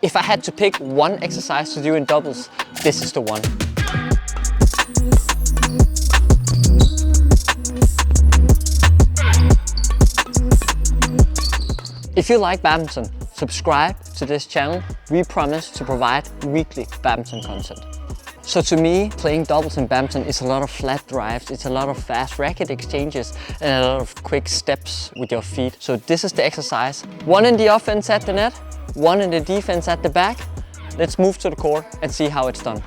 If I had to pick one exercise to do in doubles, this is the one. If you like badminton, subscribe to this channel. We promise to provide weekly badminton content. So to me, playing doubles in badminton is a lot of flat drives, it's a lot of fast racket exchanges and a lot of quick steps with your feet. So this is the exercise. One in the offense at the net, one in the defense at the back. Let's move to the court and see how it's done.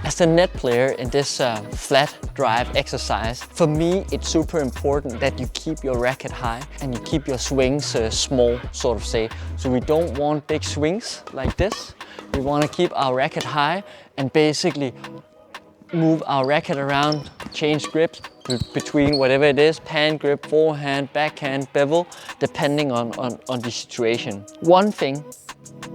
As the net player in this flat drive exercise, for me it's super important that you keep your racket high and you keep your swings small, sort of say. So we don't want big swings like this. We want to keep our racket high and basically move our racket around, change grips between whatever it is, pan grip, forehand, backhand, bevel, depending on the situation. One thing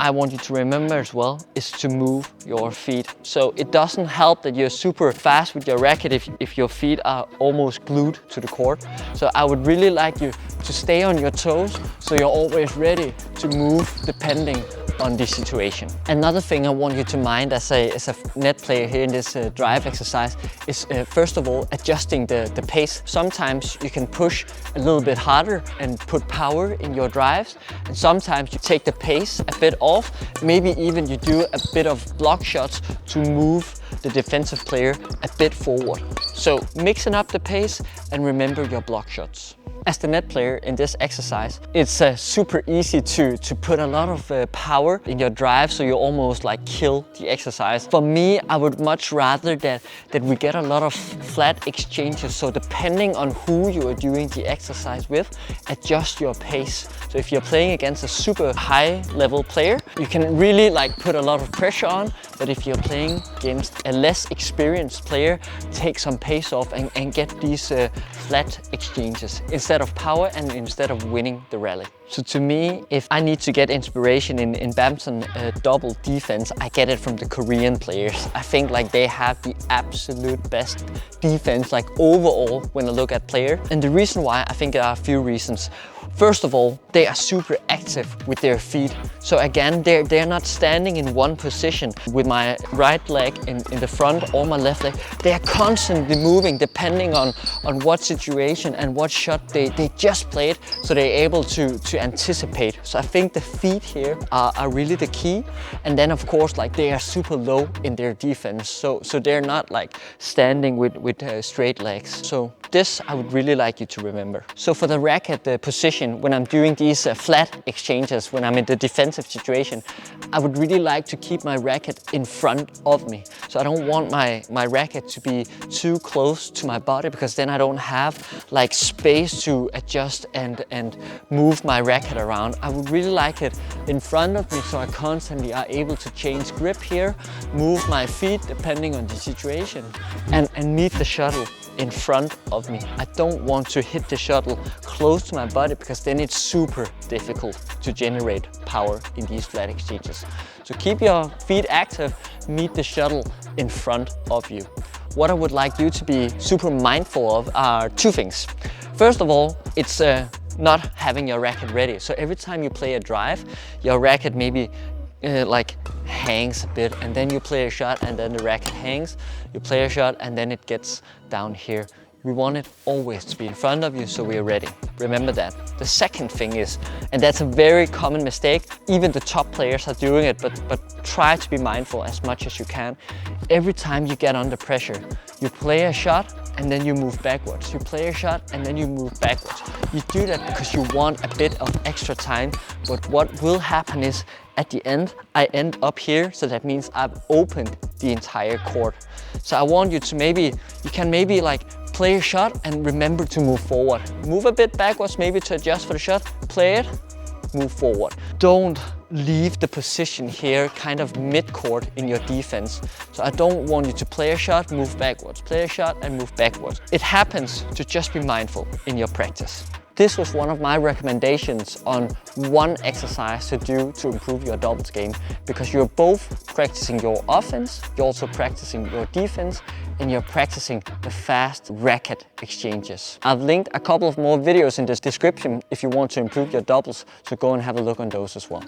I want you to remember as well is to move your feet. So it doesn't help that you're super fast with your racket if your feet are almost glued to the court. So I would really like you to stay on your toes so you're always ready to move depending on the situation. Another thing I want you to mind as a net player here in this drive exercise is first of all adjusting the pace. Sometimes you can push a little bit harder and put power in your drives, and sometimes you take the pace a bit off. Maybe even you do a bit of block shots to move the defensive player a bit forward. So mixing up the pace and remember your block shots. As the net player in this exercise, it's super easy to put a lot of power in your drive, so you almost like kill the exercise. For me, I would much rather that we get a lot of flat exchanges. So depending on who you are doing the exercise with, adjust your pace. So if you're playing against a super high level player, you can really like put a lot of pressure on. But if you're playing against a less experienced player, take some pace off and get these flat exchanges instead of power and instead of winning the rally. So to me, if I need to get inspiration in badminton double defense, I get it from the Korean players. I think like they have the absolute best defense, like overall, when I look at player. And the reason why, I think there are a few reasons. First of all, they are super active with their feet. So again, they're not standing in one position with my right leg in the front or my left leg. They are constantly moving depending on what situation and what shot they just played. So they're able to anticipate. So I think the feet here are really the key. And then of course, like they are super low in their defense. So they're not like standing with straight legs. So this I would really like you to remember. So for the racket position, when I'm doing these flat exchanges, when I'm in the defensive situation, I would really like to keep my racket in front of me. So I don't want my racket to be too close to my body, because then I don't have like space to adjust and move my racket around. I would really like it in front of me, so I constantly are able to change grip here, move my feet depending on the situation, and meet the shuttle in front of me. I don't want to hit the shuttle close to my body, because then it's super difficult to generate power in these flat exchanges. So keep your feet active, meet the shuttle in front of you. What I would like you to be super mindful of are two things. First of all, it's not having your racket ready. So every time you play a drive, your racket maybe like hangs a bit, and then you play a shot and then the racket hangs. You play a shot and then it gets down here. We want it always to be in front of you, so we are ready. Remember that. The second thing is, and that's a very common mistake, even the top players are doing it, but try to be mindful as much as you can. Every time you get under pressure, you play a shot and then you move backwards. You play a shot and then you move backwards. You do that because you want a bit of extra time, but what will happen is at the end, I end up here, so that means I've opened the entire court. So I want you to you can maybe like play a shot and remember to move forward. Move a bit backwards, maybe to adjust for the shot, play it, move forward. Don't leave the position here kind of mid-court in your defense. So I don't want you to play a shot, move backwards, play a shot and move backwards. It happens, to just be mindful in your practice. This was one of my recommendations on one exercise to do to improve your doubles game, because you're both practicing your offense, you're also practicing your defense, and you're practicing the fast racket exchanges. I've linked a couple of more videos in the description if you want to improve your doubles, so go and have a look on those as well.